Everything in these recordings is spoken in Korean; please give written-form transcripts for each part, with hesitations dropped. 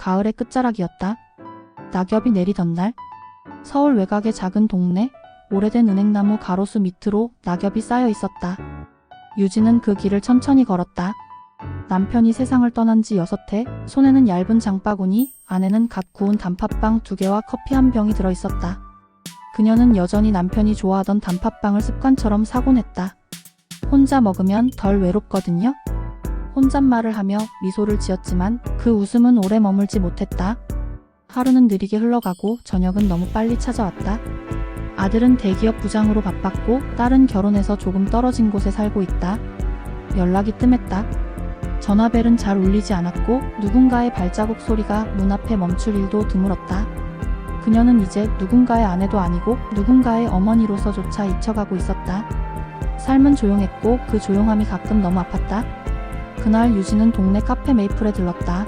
가을의 끝자락이었다. 낙엽이 내리던 날, 서울 외곽의 작은 동네, 오래된 은행나무 가로수 밑으로 낙엽이 쌓여 있었다. 유진은 그 길을 천천히 걸었다. 남편이 세상을 떠난 지 6해, 손에는 얇은 장바구니, 안에는 갓 구운 단팥빵 2개와 커피 한 병이 들어있었다. 그녀는 여전히 남편이 좋아하던 단팥빵을 습관처럼 사곤 했다. 혼자 먹으면 덜 외롭거든요. 혼잣말을 하며 미소를 지었지만 그 웃음은 오래 머물지 못했다. 하루는 느리게 흘러가고 저녁은 너무 빨리 찾아왔다. 아들은 대기업 부장으로 바빴고 딸은 결혼해서 조금 떨어진 곳에 살고 있다. 연락이 뜸했다. 전화벨은 잘 울리지 않았고 누군가의 발자국 소리가 문 앞에 멈출 일도 드물었다. 그녀는 이제 누군가의 아내도 아니고 누군가의 어머니로서조차 잊혀가고 있었다. 삶은 조용했고 그 조용함이 가끔 너무 아팠다. 그날 유진은 동네 카페 메이플에 들렀다.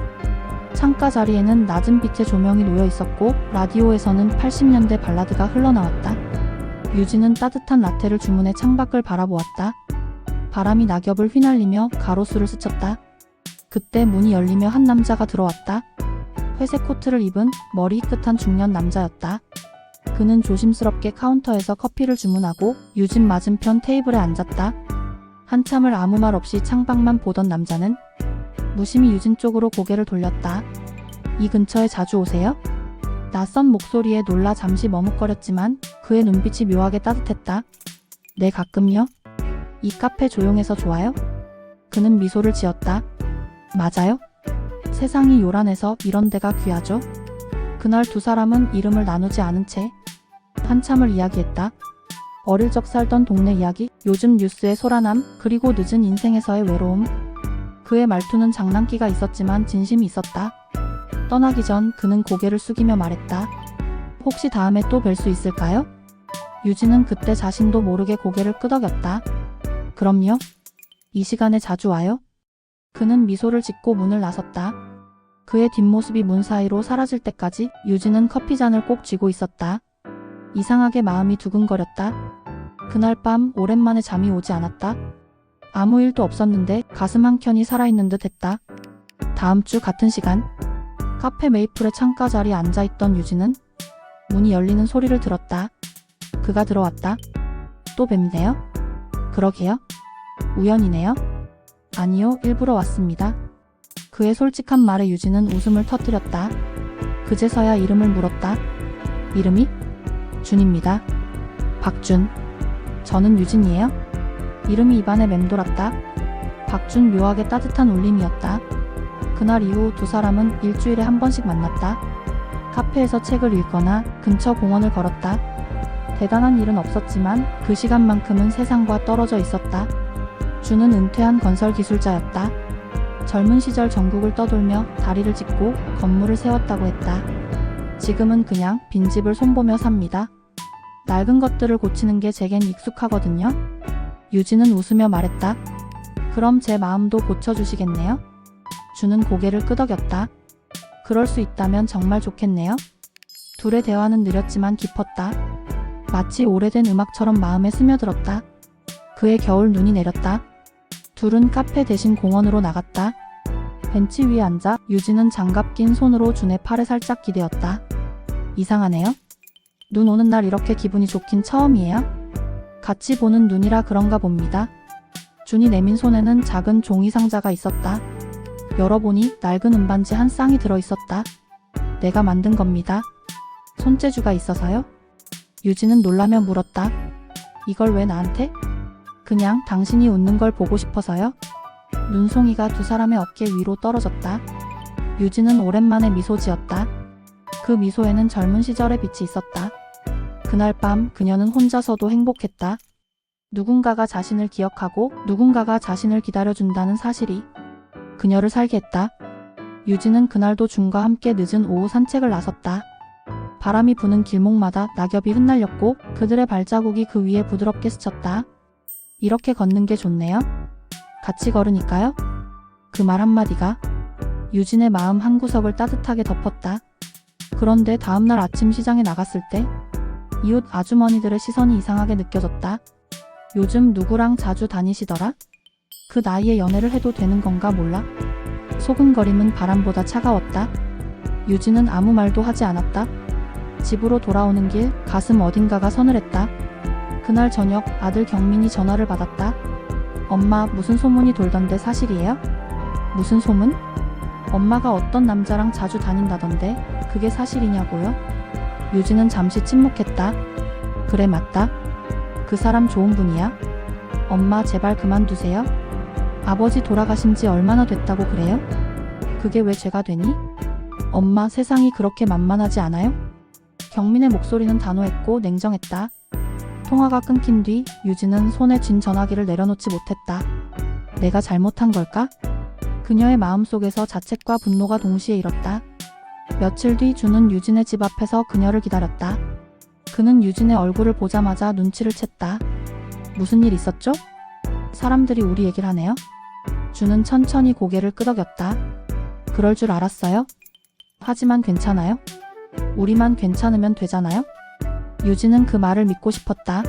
창가 자리에는 낮은 빛의 조명이 놓여 있었고 라디오에서는 80년대 발라드가 흘러나왔다. 유진은 따뜻한 라테를 주문해 창밖을 바라보았다. 바람이 낙엽을 휘날리며 가로수를 스쳤다. 그때 문이 열리며 한 남자가 들어왔다. 회색 코트를 입은 머리 희끗한 중년 남자였다. 그는 조심스럽게 카운터에서 커피를 주문하고 유진 맞은편 테이블에 앉았다. 한참을 아무 말 없이 창밖만 보던 남자는 무심히 유진 쪽으로 고개를 돌렸다. 이 근처에 자주 오세요? 낯선 목소리에 놀라 잠시 머뭇거렸지만 그의 눈빛이 묘하게 따뜻했다. 네, 가끔요. 이 카페 조용해서 좋아요? 그는 미소를 지었다. 맞아요? 세상이 요란해서 이런 데가 귀하죠? 그날 두 사람은 이름을 나누지 않은 채 한참을 이야기했다. 어릴 적 살던 동네 이야기, 요즘 뉴스의 소란함, 그리고 늦은 인생에서의 외로움. 그의 말투는 장난기가 있었지만 진심이 있었다. 떠나기 전 그는 고개를 숙이며 말했다. 혹시 다음에 또 뵐 수 있을까요? 유진은 그때 자신도 모르게 고개를 끄덕였다. 그럼요. 이 시간에 자주 와요? 그는 미소를 짓고 문을 나섰다. 그의 뒷모습이 문 사이로 사라질 때까지 유진은 커피잔을 꼭 쥐고 있었다. 이상하게 마음이 두근거렸다. 그날 밤 오랜만에 잠이 오지 않았다. 아무 일도 없었는데 가슴 한켠이 살아있는 듯 했다. 다음 주 같은 시간, 카페 메이플의 창가 자리에 앉아있던 유진은 문이 열리는 소리를 들었다. 그가 들어왔다. 또 뵙네요? 그러게요. 우연이네요? 아니요, 일부러 왔습니다. 그의 솔직한 말에 유진은 웃음을 터뜨렸다. 그제서야 이름을 물었다. 이름이? 준입니다. 박준. 저는 유진이에요. 이름이 입안에 맴돌았다. 박준, 묘하게 따뜻한 울림이었다. 그날 이후 두 사람은 일주일에 한 번씩 만났다. 카페에서 책을 읽거나 근처 공원을 걸었다. 대단한 일은 없었지만 그 시간만큼은 세상과 떨어져 있었다. 준은 은퇴한 건설 기술자였다. 젊은 시절 전국을 떠돌며 다리를 찢고 건물을 세웠다고 했다. 지금은 그냥 빈집을 손보며 삽니다. 낡은 것들을 고치는 게 제겐 익숙하거든요. 유진은 웃으며 말했다. 그럼 제 마음도 고쳐주시겠네요? 준은 고개를 끄덕였다. 그럴 수 있다면 정말 좋겠네요. 둘의 대화는 느렸지만 깊었다. 마치 오래된 음악처럼 마음에 스며들었다. 그의 겨울 눈이 내렸다. 둘은 카페 대신 공원으로 나갔다. 벤치 위에 앉아 유진은 장갑 낀 손으로 준의 팔에 살짝 기대었다. 이상하네요. 눈 오는 날 이렇게 기분이 좋긴 처음이에요. 같이 보는 눈이라 그런가 봅니다. 준이 내민 손에는 작은 종이 상자가 있었다. 열어보니 낡은 은반지 한 쌍이 들어있었다. 내가 만든 겁니다. 손재주가 있어서요? 유진은 놀라며 물었다. 이걸 왜 나한테? 그냥 당신이 웃는 걸 보고 싶어서요. 눈송이가 두 사람의 어깨 위로 떨어졌다. 유진은 오랜만에 미소 지었다. 그 미소에는 젊은 시절의 빛이 있었다. 그날 밤 그녀는 혼자서도 행복했다. 누군가가 자신을 기억하고 누군가가 자신을 기다려준다는 사실이 그녀를 살게 했다. 유진은 그날도 준과 함께 늦은 오후 산책을 나섰다. 바람이 부는 길목마다 낙엽이 흩날렸고 그들의 발자국이 그 위에 부드럽게 스쳤다. 이렇게 걷는 게 좋네요. 같이 걸으니까요. 그 말 한마디가 유진의 마음 한구석을 따뜻하게 덮었다. 그런데 다음날 아침 시장에 나갔을 때 이웃 아주머니들의 시선이 이상하게 느껴졌다. 요즘 누구랑 자주 다니시더라? 그 나이에 연애를 해도 되는 건가 몰라? 소근거림은 바람보다 차가웠다. 유진은 아무 말도 하지 않았다. 집으로 돌아오는 길 가슴 어딘가가 서늘했다. 그날 저녁 아들 경민이 전화를 받았다. 엄마, 무슨 소문이 돌던데 사실이에요? 무슨 소문? 엄마가 어떤 남자랑 자주 다닌다던데 그게 사실이냐고요? 유진은 잠시 침묵했다. 그래, 맞다. 그 사람 좋은 분이야? 엄마, 제발 그만두세요. 아버지 돌아가신 지 얼마나 됐다고 그래요? 그게 왜 죄가 되니? 엄마, 세상이 그렇게 만만하지 않아요? 경민의 목소리는 단호했고 냉정했다. 통화가 끊긴 뒤 유진은 손에 쥔 전화기를 내려놓지 못했다. 내가 잘못한 걸까? 그녀의 마음속에서 자책과 분노가 동시에 일었다. 며칠 뒤 준은 유진의 집 앞에서 그녀를 기다렸다. 그는 유진의 얼굴을 보자마자 눈치를 챘다. 무슨 일 있었죠? 사람들이 우리 얘기를 하네요. 준은 천천히 고개를 끄덕였다. 그럴 줄 알았어요? 하지만 괜찮아요? 우리만 괜찮으면 되잖아요? 유진은 그 말을 믿고 싶었다.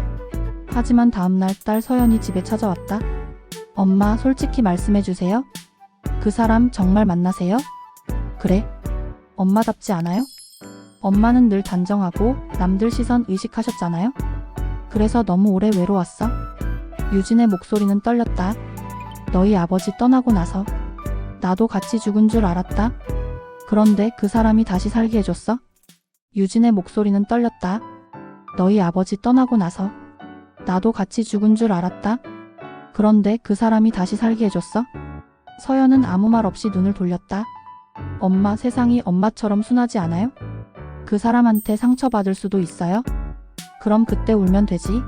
하지만 다음날 딸 서연이 집에 찾아왔다. 엄마, 솔직히 말씀해주세요. 그 사람 정말 만나세요? 그래? 엄마답지 않아요? 엄마는 늘 단정하고 남들 시선 의식하셨잖아요? 그래서 너무 오래 외로웠어? 유진의 목소리는 떨렸다. 너희 아버지 떠나고 나서 나도 같이 죽은 줄 알았다. 그런데 그 사람이 다시 살게 해줬어? 유진의 목소리는 떨렸다. 너희 아버지 떠나고 나서 나도 같이 죽은 줄 알았다. 그런데 그 사람이 다시 살게 해줬어? 서연은 아무 말 없이 눈을 돌렸다. 엄마, 세상이 엄마처럼 순하지 않아요? 그 사람한테 상처받을 수도 있어요? 그럼 그때 울면 되지.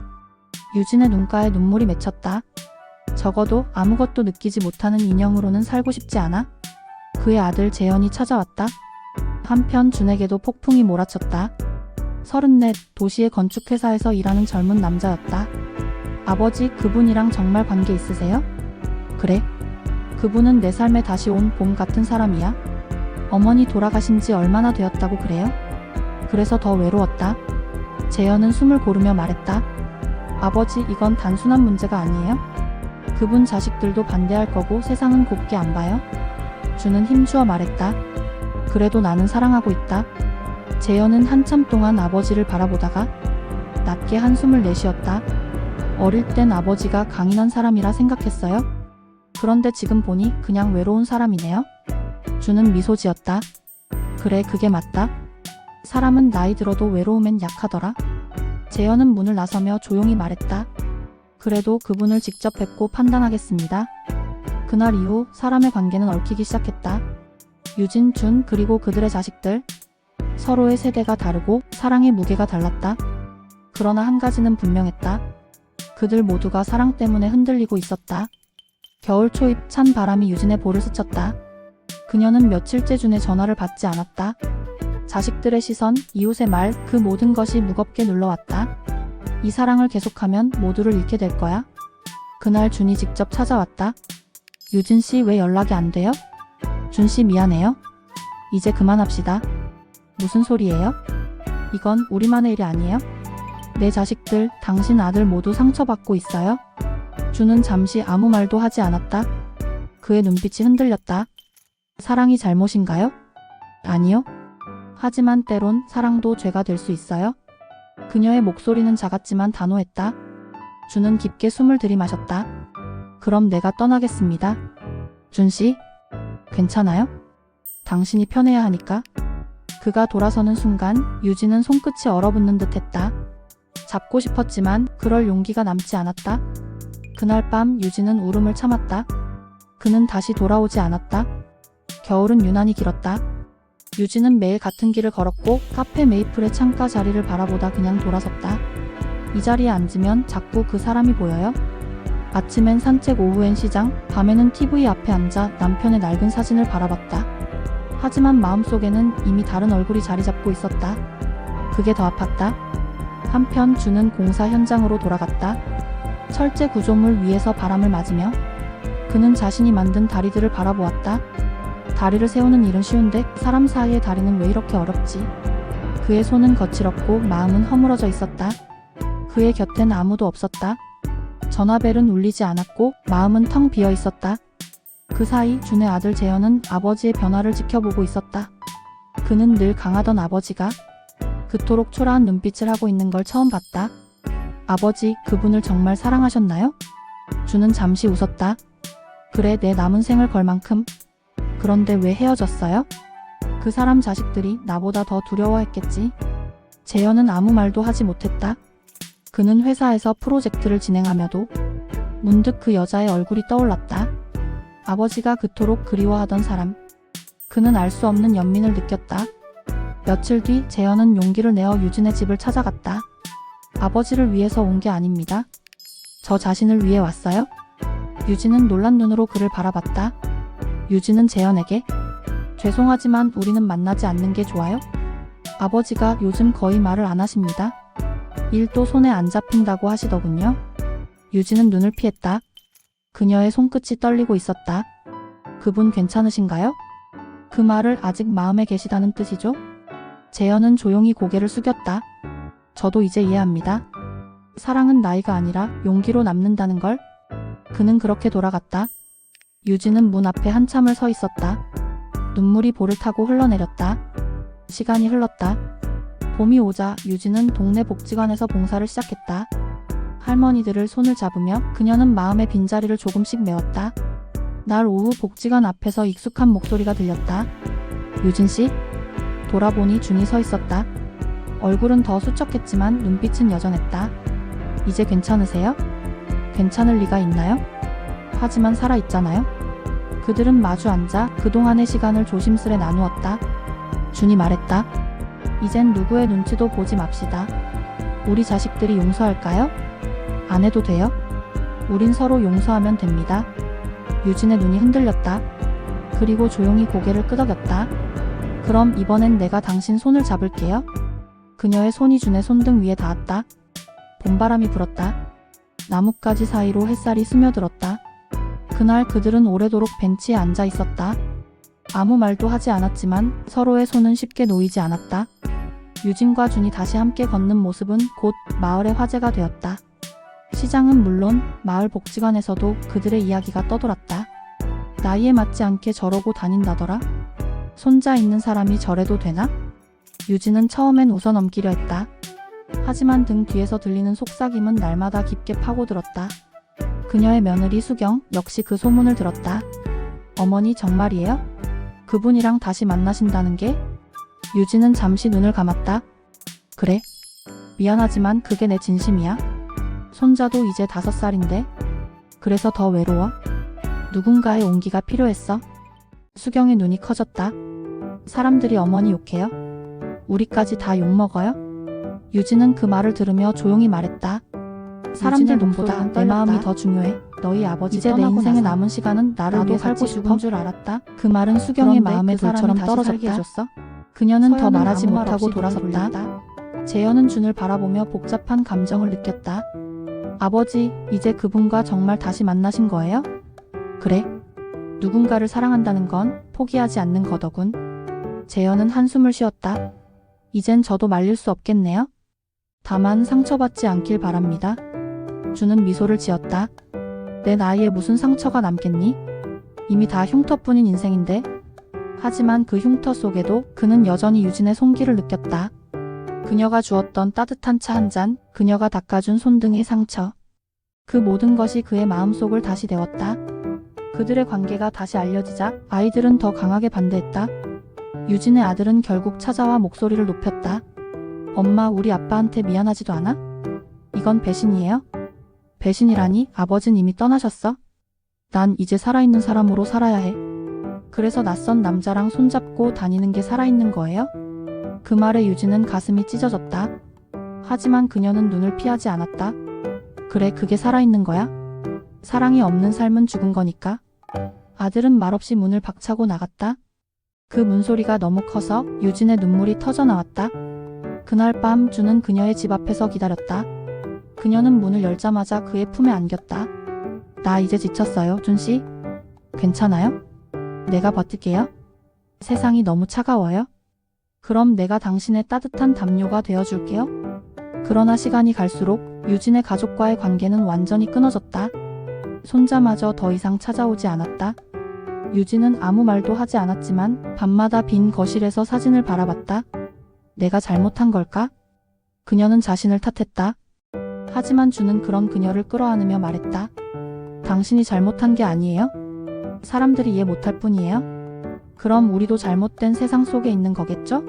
유진의 눈가에 눈물이 맺혔다. 적어도 아무것도 느끼지 못하는 인형으로는 살고 싶지 않아? 그의 아들 재현이 찾아왔다. 한편 준에게도 폭풍이 몰아쳤다. 34, 도시의 건축회사에서 일하는 젊은 남자였다. 아버지, 그분이랑 정말 관계 있으세요? 그래. 그분은 내 삶에 다시 온 봄 같은 사람이야. 어머니 돌아가신 지 얼마나 되었다고 그래요? 그래서 더 외로웠다. 재현은 숨을 고르며 말했다. 아버지, 이건 단순한 문제가 아니에요? 그분 자식들도 반대할 거고 세상은 곱게 안 봐요? 준은 힘주어 말했다. 그래도 나는 사랑하고 있다. 재현은 한참 동안 아버지를 바라보다가 낮게 한숨을 내쉬었다. 어릴 땐 아버지가 강인한 사람이라 생각했어요. 그런데 지금 보니 그냥 외로운 사람이네요. 준은 미소 지었다. 그래, 그게 맞다. 사람은 나이 들어도 외로움엔 약하더라. 재현은 문을 나서며 조용히 말했다. 그래도 그분을 직접 뵙고 판단하겠습니다. 그날 이후 사람의 관계는 얽히기 시작했다. 유진, 준, 그리고 그들의 자식들. 서로의 세대가 다르고 사랑의 무게가 달랐다. 그러나 한 가지는 분명했다. 그들 모두가 사랑 때문에 흔들리고 있었다. 겨울 초입 찬 바람이 유진의 볼을 스쳤다. 그녀는 며칠째 준의 전화를 받지 않았다. 자식들의 시선, 이웃의 말, 그 모든 것이 무겁게 눌러왔다. 이 사랑을 계속하면 모두를 잃게 될 거야. 그날 준이 직접 찾아왔다. 유진 씨, 왜 연락이 안 돼요? 준 씨, 미안해요. 이제 그만합시다. 무슨 소리예요? 이건 우리만의 일이 아니에요? 내 자식들, 당신 아들 모두 상처받고 있어요? 준은 잠시 아무 말도 하지 않았다. 그의 눈빛이 흔들렸다. 사랑이 잘못인가요? 아니요. 하지만 때론 사랑도 죄가 될 수 있어요. 그녀의 목소리는 작았지만 단호했다. 준은 깊게 숨을 들이마셨다. 그럼 내가 떠나겠습니다. 준 씨, 괜찮아요? 당신이 편해야 하니까. 그가 돌아서는 순간 유진은 손끝이 얼어붙는 듯 했다. 잡고 싶었지만 그럴 용기가 남지 않았다. 그날 밤 유진은 울음을 참았다. 그는 다시 돌아오지 않았다. 겨울은 유난히 길었다. 유진은 매일 같은 길을 걸었고 카페 메이플의 창가 자리를 바라보다 그냥 돌아섰다. 이 자리에 앉으면 자꾸 그 사람이 보여요. 아침엔 산책, 오후엔 시장, 밤에는 TV 앞에 앉아 남편의 낡은 사진을 바라봤다. 하지만 마음속에는 이미 다른 얼굴이 자리 잡고 있었다. 그게 더 아팠다. 한편 준은 공사 현장으로 돌아갔다. 철제 구조물 위에서 바람을 맞으며 그는 자신이 만든 다리들을 바라보았다. 다리를 세우는 일은 쉬운데 사람 사이의 다리는 왜 이렇게 어렵지? 그의 손은 거칠었고 마음은 허물어져 있었다. 그의 곁엔 아무도 없었다. 전화벨은 울리지 않았고 마음은 텅 비어 있었다. 그 사이 준의 아들 재현은 아버지의 변화를 지켜보고 있었다. 그는 늘 강하던 아버지가 그토록 초라한 눈빛을 하고 있는 걸 처음 봤다. 아버지, 그분을 정말 사랑하셨나요? 주는 잠시 웃었다. 그래, 내 남은 생을 걸 만큼. 그런데 왜 헤어졌어요? 그 사람 자식들이 나보다 더 두려워했겠지. 재현은 아무 말도 하지 못했다. 그는 회사에서 프로젝트를 진행하며도 문득 그 여자의 얼굴이 떠올랐다. 아버지가 그토록 그리워하던 사람. 그는 알 수 없는 연민을 느꼈다. 며칠 뒤 재현은 용기를 내어 유진의 집을 찾아갔다. 아버지를 위해서 온 게 아닙니다. 저 자신을 위해 왔어요. 유진은 놀란 눈으로 그를 바라봤다. 유진은 재현에게 죄송하지만 우리는 만나지 않는 게 좋아요? 아버지가 요즘 거의 말을 안 하십니다. 일도 손에 안 잡힌다고 하시더군요. 유진은 눈을 피했다. 그녀의 손끝이 떨리고 있었다. 그분 괜찮으신가요? 그 말을 아직 마음에 계시다는 뜻이죠? 재현은 조용히 고개를 숙였다. 저도 이제 이해합니다. 사랑은 나이가 아니라 용기로 남는다는 걸. 그는 그렇게 돌아갔다. 유진은 문 앞에 한참을 서 있었다. 눈물이 볼을 타고 흘러내렸다. 시간이 흘렀다. 봄이 오자 유진은 동네 복지관에서 봉사를 시작했다. 할머니들을 손을 잡으며 그녀는 마음의 빈자리를 조금씩 메웠다. 날 오후 복지관 앞에서 익숙한 목소리가 들렸다. 유진 씨? 돌아보니 준이 서 있었다. 얼굴은 더 수척했지만 눈빛은 여전했다. 이제 괜찮으세요? 괜찮을 리가 있나요? 하지만 살아있잖아요. 그들은 마주 앉아 그동안의 시간을 조심스레 나누었다. 준이 말했다. 이젠 누구의 눈치도 보지 맙시다. 우리 자식들이 용서할까요? 안 해도 돼요? 우린 서로 용서하면 됩니다. 유진의 눈이 흔들렸다. 그리고 조용히 고개를 끄덕였다. 그럼 이번엔 내가 당신 손을 잡을게요. 그녀의 손이 준의 손등 위에 닿았다. 봄바람이 불었다. 나뭇가지 사이로 햇살이 스며들었다. 그날 그들은 오래도록 벤치에 앉아 있었다. 아무 말도 하지 않았지만 서로의 손은 쉽게 놓이지 않았다. 유진과 준이 다시 함께 걷는 모습은 곧 마을의 화제가 되었다. 시장은 물론 마을 복지관에서도 그들의 이야기가 떠돌았다. 나이에 맞지 않게 저러고 다닌다더라. 손자 있는 사람이 저래도 되나? 유진은 처음엔 웃어넘기려 했다. 하지만 등 뒤에서 들리는 속삭임은 날마다 깊게 파고들었다. 그녀의 며느리 수경 역시 그 소문을 들었다. 어머니 정말이에요? 그분이랑 다시 만나신다는 게? 유진은 잠시 눈을 감았다. 그래. 미안하지만 그게 내 진심이야. 손자도 이제 5살인데. 그래서 더 외로워. 누군가의 온기가 필요했어. 수경의 눈이 커졌다. 사람들이 어머니 욕해요? 우리까지 다 욕먹어요? 유진은 그 말을 들으며 조용히 말했다. 사람들 눈보다 내 마음이 더 중요해. 너희 아버지 이제 내 인생에 남은 시간은 나를 위해 살고 싶은 줄 알았다. 그 말은 수경의 마음에 돌처럼 떨어졌다. 그녀는 더 말하지 못하고 돌아섰다. 재현은 준을 바라보며 복잡한 감정을 느꼈다. 아버지, 이제 그분과 정말 다시 만나신 거예요? 그래. 누군가를 사랑한다는 건 포기하지 않는 거더군. 재현은 한숨을 쉬었다. 이젠 저도 말릴 수 없겠네요. 다만 상처받지 않길 바랍니다. 준은 미소를 지었다. 내 나이에 무슨 상처가 남겠니? 이미 다 흉터뿐인 인생인데. 하지만 그 흉터 속에도 그는 여전히 유진의 손길을 느꼈다. 그녀가 주었던 따뜻한 차 한 잔, 그녀가 닦아준 손등의 상처. 그 모든 것이 그의 마음속을 다시 데웠다. 그들의 관계가 다시 알려지자 아이들은 더 강하게 반대했다. 유진의 아들은 결국 찾아와 목소리를 높였다. 엄마, 우리 아빠한테 미안하지도 않아? 이건 배신이에요? 배신이라니? 아버진 이미 떠나셨어? 난 이제 살아있는 사람으로 살아야 해. 그래서 낯선 남자랑 손잡고 다니는 게 살아있는 거예요? 그 말에 유진은 가슴이 찢어졌다. 하지만 그녀는 눈을 피하지 않았다. 그래, 그게 살아있는 거야? 사랑이 없는 삶은 죽은 거니까. 아들은 말없이 문을 박차고 나갔다. 그 문소리가 너무 커서 유진의 눈물이 터져 나왔다. 그날 밤 준은 그녀의 집 앞에서 기다렸다. 그녀는 문을 열자마자 그의 품에 안겼다. 나 이제 지쳤어요, 준씨. 괜찮아요? 내가 버틸게요. 세상이 너무 차가워요. 그럼 내가 당신의 따뜻한 담요가 되어줄게요. 그러나 시간이 갈수록 유진의 가족과의 관계는 완전히 끊어졌다. 손자마저 더 이상 찾아오지 않았다. 유진은 아무 말도 하지 않았지만 밤마다 빈 거실에서 사진을 바라봤다. 내가 잘못한 걸까? 그녀는 자신을 탓했다. 하지만 주는 그런 그녀를 끌어안으며 말했다. 당신이 잘못한 게 아니에요? 사람들이 이해 못할 뿐이에요? 그럼 우리도 잘못된 세상 속에 있는 거겠죠?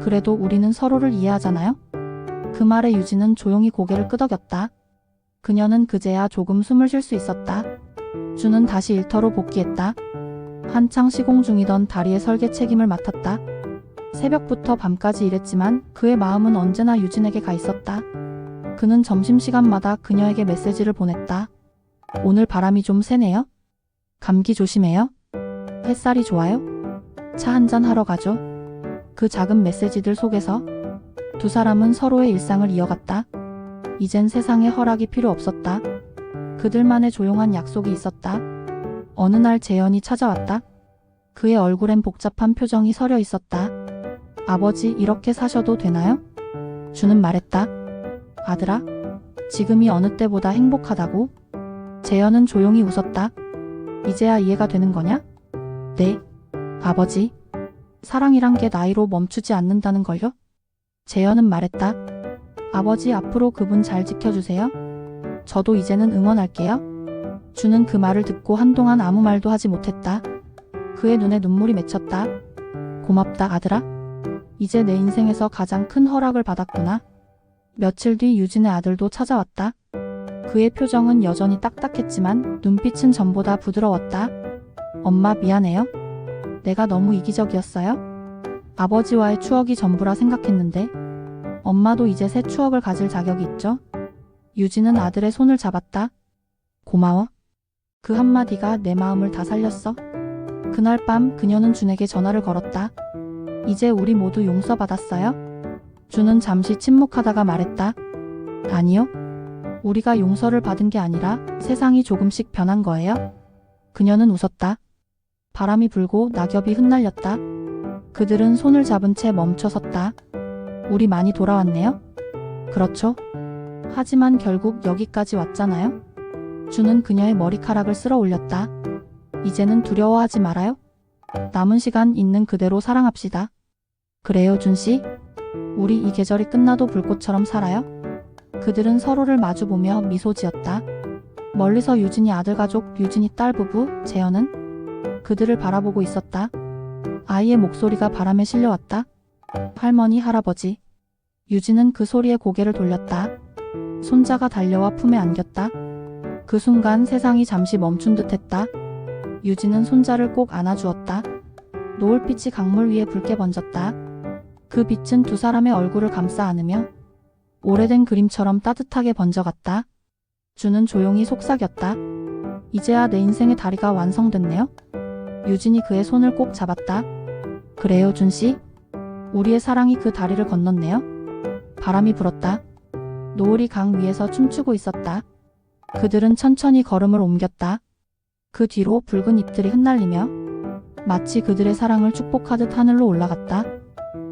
그래도 우리는 서로를 이해하잖아요? 그 말에 유진은 조용히 고개를 끄덕였다. 그녀는 그제야 조금 숨을 쉴 수 있었다. 주는 다시 일터로 복귀했다. 한창 시공 중이던 다리의 설계 책임을 맡았다. 새벽부터 밤까지 일했지만 그의 마음은 언제나 유진에게 가 있었다. 그는 점심시간마다 그녀에게 메시지를 보냈다. 오늘 바람이 좀 세네요? 감기 조심해요? 햇살이 좋아요? 차 한잔 하러 가죠? 그 작은 메시지들 속에서 두 사람은 서로의 일상을 이어갔다. 이젠 세상에 허락이 필요 없었다. 그들만의 조용한 약속이 있었다. 어느 날 재현이 찾아왔다. 그의 얼굴엔 복잡한 표정이 서려 있었다. 아버지, 이렇게 사셔도 되나요? 주는 말했다. 아들아, 지금이 어느 때보다 행복하다고? 재현은 조용히 웃었다. 이제야 이해가 되는 거냐? 네, 아버지. 사랑이란 게 나이로 멈추지 않는다는 걸요? 재현은 말했다. 아버지, 앞으로 그분 잘 지켜주세요. 저도 이제는 응원할게요. 주는 그 말을 듣고 한동안 아무 말도 하지 못했다. 그의 눈에 눈물이 맺혔다. 고맙다, 아들아. 이제 내 인생에서 가장 큰 허락을 받았구나. 며칠 뒤 유진의 아들도 찾아왔다. 그의 표정은 여전히 딱딱했지만 눈빛은 전보다 부드러웠다. 엄마, 미안해요. 내가 너무 이기적이었어요? 아버지와의 추억이 전부라 생각했는데 엄마도 이제 새 추억을 가질 자격이 있죠? 유진은 아들의 손을 잡았다. 고마워. 그 한마디가 내 마음을 다 살렸어. 그날 밤 그녀는 준에게 전화를 걸었다. 이제 우리 모두 용서받았어요? 준은 잠시 침묵하다가 말했다. 아니요. 우리가 용서를 받은 게 아니라 세상이 조금씩 변한 거예요. 그녀는 웃었다. 바람이 불고 낙엽이 흩날렸다. 그들은 손을 잡은 채 멈춰 섰다. 우리 많이 돌아왔네요? 그렇죠. 하지만 결국 여기까지 왔잖아요? 주는 그녀의 머리카락을 쓸어 올렸다. 이제는 두려워하지 말아요. 남은 시간 있는 그대로 사랑합시다. 그래요, 준씨? 우리 이 계절이 끝나도 불꽃처럼 살아요? 그들은 서로를 마주보며 미소 지었다. 멀리서 유진이 아들 가족, 유진이 딸 부부, 재현은 그들을 바라보고 있었다. 아이의 목소리가 바람에 실려왔다. 할머니, 할아버지. 유진은 그 소리에 고개를 돌렸다. 손자가 달려와 품에 안겼다. 그 순간 세상이 잠시 멈춘 듯 했다. 유진은 손자를 꼭 안아주었다. 노을빛이 강물 위에 붉게 번졌다. 그 빛은 두 사람의 얼굴을 감싸 안으며 오래된 그림처럼 따뜻하게 번져갔다. 주는 조용히 속삭였다. 이제야 내 인생의 다리가 완성됐네요. 유진이 그의 손을 꼭 잡았다. 그래요, 준씨? 우리의 사랑이 그 다리를 건넜네요. 바람이 불었다. 노을이 강 위에서 춤추고 있었다. 그들은 천천히 걸음을 옮겼다. 그 뒤로 붉은 잎들이 흩날리며 마치 그들의 사랑을 축복하듯 하늘로 올라갔다.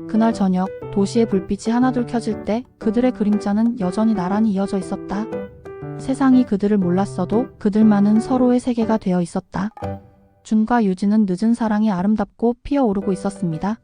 그날 저녁 도시의 불빛이 하나둘 켜질 때 그들의 그림자는 여전히 나란히 이어져 있었다. 세상이 그들을 몰랐어도 그들만은 서로의 세계가 되어 있었다. 준과 유진은 늦은 사랑이 아름답고 피어오르고 있었습니다.